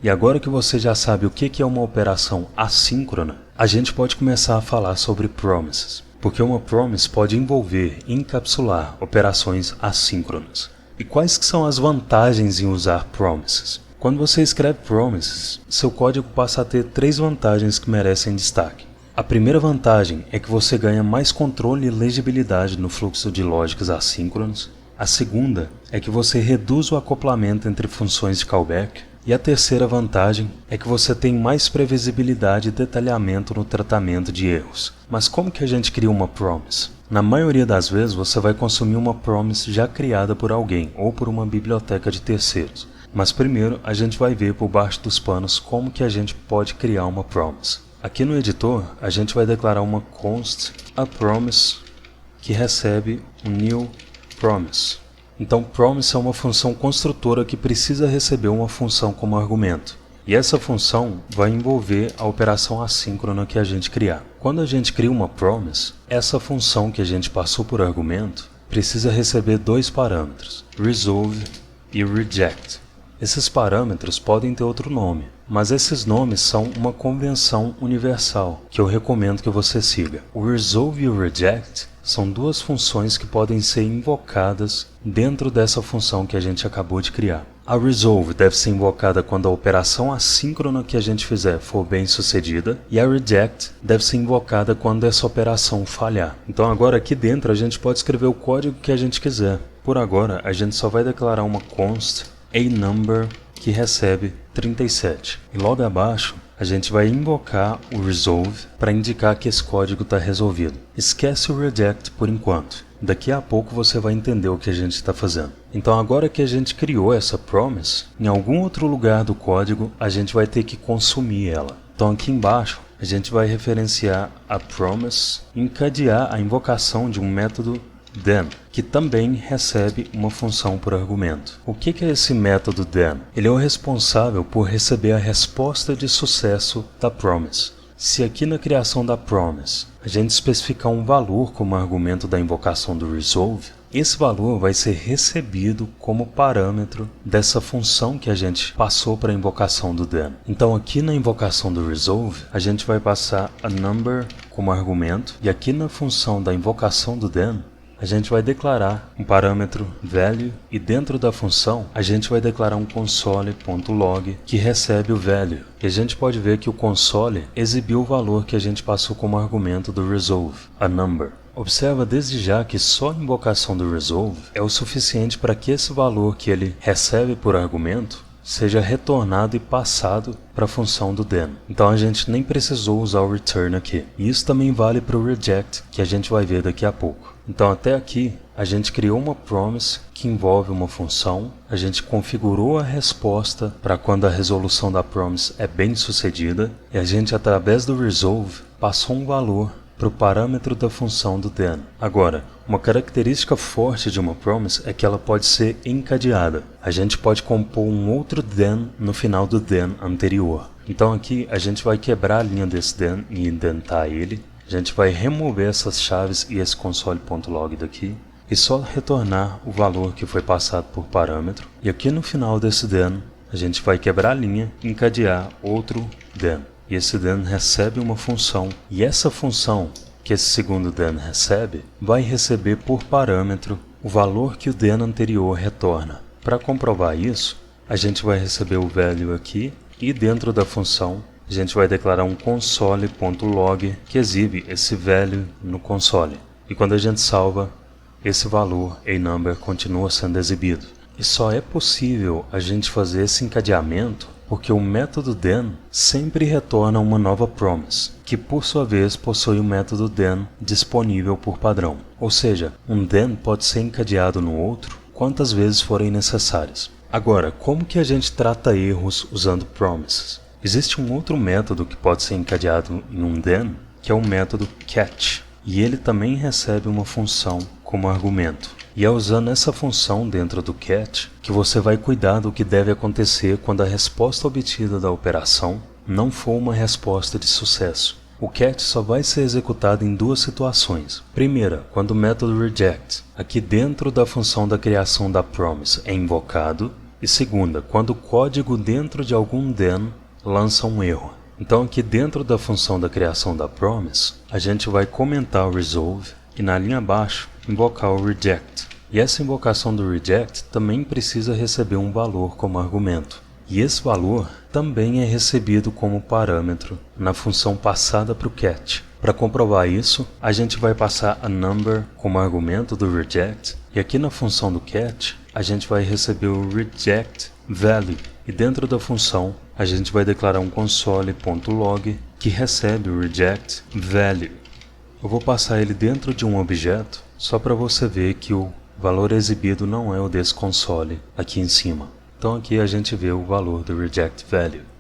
E agora que você já sabe o que é uma operação assíncrona, a gente pode começar a falar sobre promises. Porque uma promise pode envolver e encapsular operações assíncronas. E quais que são as vantagens em usar promises? Quando você escreve promises, seu código passa a ter 3 vantagens que merecem destaque. A primeira vantagem é que você ganha mais controle e legibilidade no fluxo de lógicas assíncronas. A segunda é que você reduz o acoplamento entre funções de callback. E a terceira vantagem é que você tem mais previsibilidade e detalhamento no tratamento de erros. Mas como que a gente cria uma promise? Na maioria das vezes você vai consumir uma promise já criada por alguém ou por uma biblioteca de terceiros. Mas primeiro a gente vai ver por baixo dos panos como que a gente pode criar uma promise. Aqui no editor a gente vai declarar uma const a promise que recebe um new promise. Então promise é uma função construtora que precisa receber uma função como argumento. E essa função vai envolver a operação assíncrona que a gente criar. Quando a gente cria uma promise, essa função que a gente passou por argumento precisa receber 2 parâmetros, resolve e reject. Esses parâmetros podem ter outro nome, mas esses nomes são uma convenção universal que eu recomendo que você siga. O resolve e o reject são 2 funções que podem ser invocadas dentro dessa função que a gente acabou de criar. A resolve deve ser invocada quando a operação assíncrona que a gente fizer for bem sucedida, e a reject deve ser invocada quando essa operação falhar. Então agora aqui dentro a gente pode escrever o código que a gente quiser. Por agora a gente só vai declarar uma const aNumber que recebe 37. E logo abaixo a gente vai invocar o resolve para indicar que esse código está resolvido. Esquece o reject por enquanto. Daqui a pouco você vai entender o que a gente está fazendo. Então agora que a gente criou essa promise, em algum outro lugar do código a gente vai ter que consumir ela. Então aqui embaixo a gente vai referenciar a promise e encadear a invocação de um método then, que também recebe uma função por argumento. O que é esse método then? Ele é o responsável por receber a resposta de sucesso da promise. Se aqui na criação da promise a gente especificar um valor como argumento da invocação do resolve, esse valor vai ser recebido como parâmetro dessa função que a gente passou para a invocação do then. Então aqui na invocação do resolve a gente vai passar a number como argumento, e aqui na função da invocação do then a gente vai declarar um parâmetro value, e dentro da função a gente vai declarar um console.log que recebe o value. E a gente pode ver que o console exibiu o valor que a gente passou como argumento do resolve, a number. Observa desde já que só a invocação do resolve é o suficiente para que esse valor que ele recebe por argumento seja retornado e passado para a função do then. Então a gente nem precisou usar o return aqui. E isso também vale para o reject, que a gente vai ver daqui a pouco. Então até aqui a gente criou uma promise que envolve uma função, a gente configurou a resposta para quando a resolução da promise é bem sucedida, e a gente através do resolve passou um valor para o parâmetro da função do then. Agora, uma característica forte de uma promise é que ela pode ser encadeada. A gente pode compor um outro then no final do then anterior. Então aqui a gente vai quebrar a linha desse then e indentar ele. A gente vai remover essas chaves e esse console.log daqui e só retornar o valor que foi passado por parâmetro. E aqui no final desse then a gente vai quebrar a linha e encadear outro then. E esse then recebe uma função, e essa função que esse segundo then recebe vai receber por parâmetro o valor que o then anterior retorna. Para comprovar isso, a gente vai receber o value aqui, e dentro da função a gente vai declarar um console.log que exibe esse value no console. E quando a gente salva, esse valor aNumber continua sendo exibido. E só é possível a gente fazer esse encadeamento porque o método then sempre retorna uma nova promise, que por sua vez possui o método then disponível por padrão. Ou seja, um then pode ser encadeado no outro quantas vezes forem necessárias. Agora, como que a gente trata erros usando promises? Existe um outro método que pode ser encadeado em um then, que é o método catch, e ele também recebe uma função como argumento. E é usando essa função dentro do catch que você vai cuidar do que deve acontecer quando a resposta obtida da operação não for uma resposta de sucesso. O catch só vai ser executado em 2 situações. Primeira, quando o método reject, aqui dentro da função da criação da promise, é invocado, E segunda, quando o código dentro de algum then lança um erro. Então aqui dentro da função da criação da promise, a gente vai comentar o resolve e na linha abaixo invocar o reject. E essa invocação do reject também precisa receber um valor como argumento. E esse valor também é recebido como parâmetro na função passada para o catch. Para comprovar isso, a gente vai passar a number como argumento do reject, e aqui na função do catch, a gente vai receber o reject value, e dentro da função, a gente vai declarar um console.log que recebe o reject value. Eu vou passar ele dentro de um objeto, só para você ver que o valor exibido não é o desse console aqui em cima. Então aqui a gente vê o valor do reject value.